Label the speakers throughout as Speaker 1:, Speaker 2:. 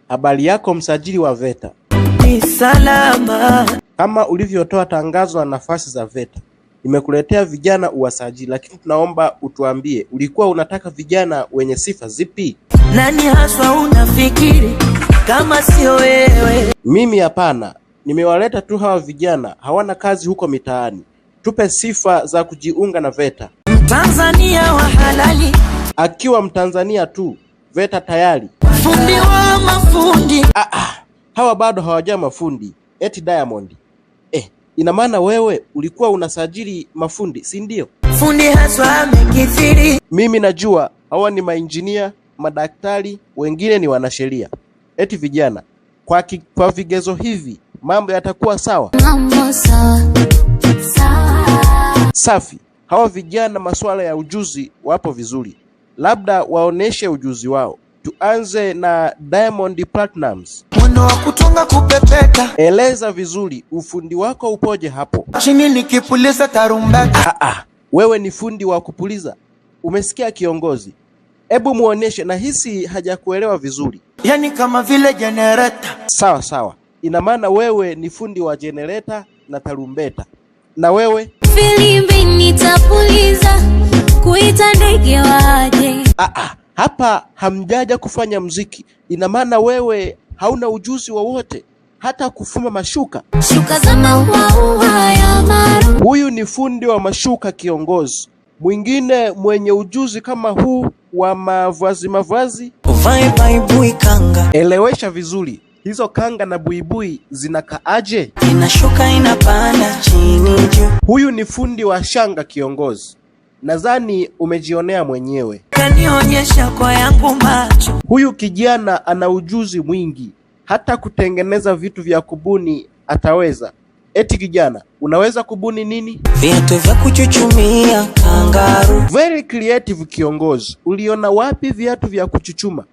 Speaker 1: Habari yako msajili wa VETA.
Speaker 2: Ni salama.
Speaker 1: Kama ulivyotoa tangazo la nafasi za VETA, nimekuletea vijana uwasajili, lakini tunaomba utuambie ulikuwa unataka vijana wenye sifa zipi?
Speaker 2: Nani haswa unafikiri kama sio wewe?
Speaker 1: Mimi hapana, nimewaleta tu hawa vijana hawana kazi huko mitaani. Tupe sifa za kujiunga na VETA.
Speaker 2: Mtanzania wa halali.
Speaker 1: Akiwa Mtanzania tu, VETA tayari.
Speaker 2: Fundi wa mafundi.
Speaker 1: Hawa bado hawajaa mafundi. Eti Diamond. Ina maana wewe ulikuwa unasajili mafundi, si ndio?
Speaker 2: Fundi haswa amekithiri.
Speaker 1: Mimi najua hawa ni mainjinia, madaktari, wengine ni wanasheria. Eti vijana, kwa vigezo hivi mambo yatakuwa sawa? Safi. Hawa vijana masuala ya ujuzi wapo vizuri. Labda waoneshe ujuzi wao. Tuanze na Diamond Platnumz.
Speaker 2: Mwendo wa kutunga kupepeta.
Speaker 1: Eleza vizuri ufundi wako upoje hapo.
Speaker 2: Chini nikipuliza tarumbeta.
Speaker 1: Wewe ni fundi wa kupuliza. Umesikia kiongozi? Hebu muoneshe, na hisi hajakuelewa vizuri.
Speaker 2: Yani kama vile generator.
Speaker 1: Sawa. Ina maana wewe ni fundi wa generator na tarumbeta. Na wewe?
Speaker 3: Filimbi nitapuliza, kuita ndege waje.
Speaker 1: Hapa hamjaja kufanya mziki. Ina maana wewe hauna ujuzi wowote, hata kufuma mashuka.
Speaker 3: Shuka za maua ya maru.
Speaker 1: Huyu ni fundi wa mashuka kiongozi. Mwingine mwenye ujuzi kama huu wa mavazi.
Speaker 2: Uvae baibui kanga.
Speaker 1: Elewesha vizuri. Hizo kanga na buibui zinakaaje?
Speaker 2: Inashuka inapanda chini juu.
Speaker 1: Huyu ni fundi wa shanga kiongozi. Nadhani umejionea mwenyewe.
Speaker 2: Kanionyesha kwa yangu macho.
Speaker 1: Huyu kijana ana ujuzi mwingi. Hata kutengeneza vitu vya kubuni ataweza. Eti kijana, unaweza kubuni nini?
Speaker 2: Viatu vya kuchuchumia kangaru.
Speaker 1: Very creative kiongozi. Uliona wapi viatu vya kuchuchuma?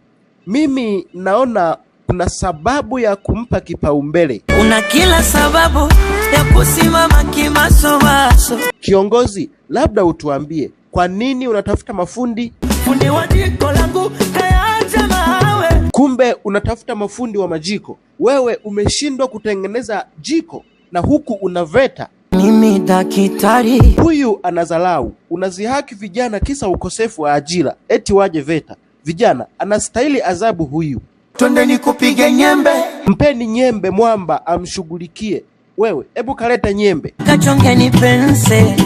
Speaker 1: Mimi naona kuna sababu ya kumpa kipaumbele.
Speaker 2: Una kila sababu ya kusimama kimasomaso.
Speaker 1: Kiongozi, labda utuambie kwa nini unatafuta mafundi?
Speaker 2: Fundi wa jiko langu kayaacha mawe.
Speaker 1: Kumbe unatafuta mafundi wa majiko. Wewe umeshindwa kutengeneza jiko na huku una VETA.
Speaker 2: Mimi daktari.
Speaker 1: Huyu anadharau. Unazihaki vijana kisa ukosefu wa ajira. Eti waje VETA. Vijana, anastahili adhabu huyu.
Speaker 2: Twende nikupige nyembe.
Speaker 1: Mpeni nyembe mwamba amshughulikie. Wewe, hebu kaleta nyembe.
Speaker 2: Kachonge ni pense.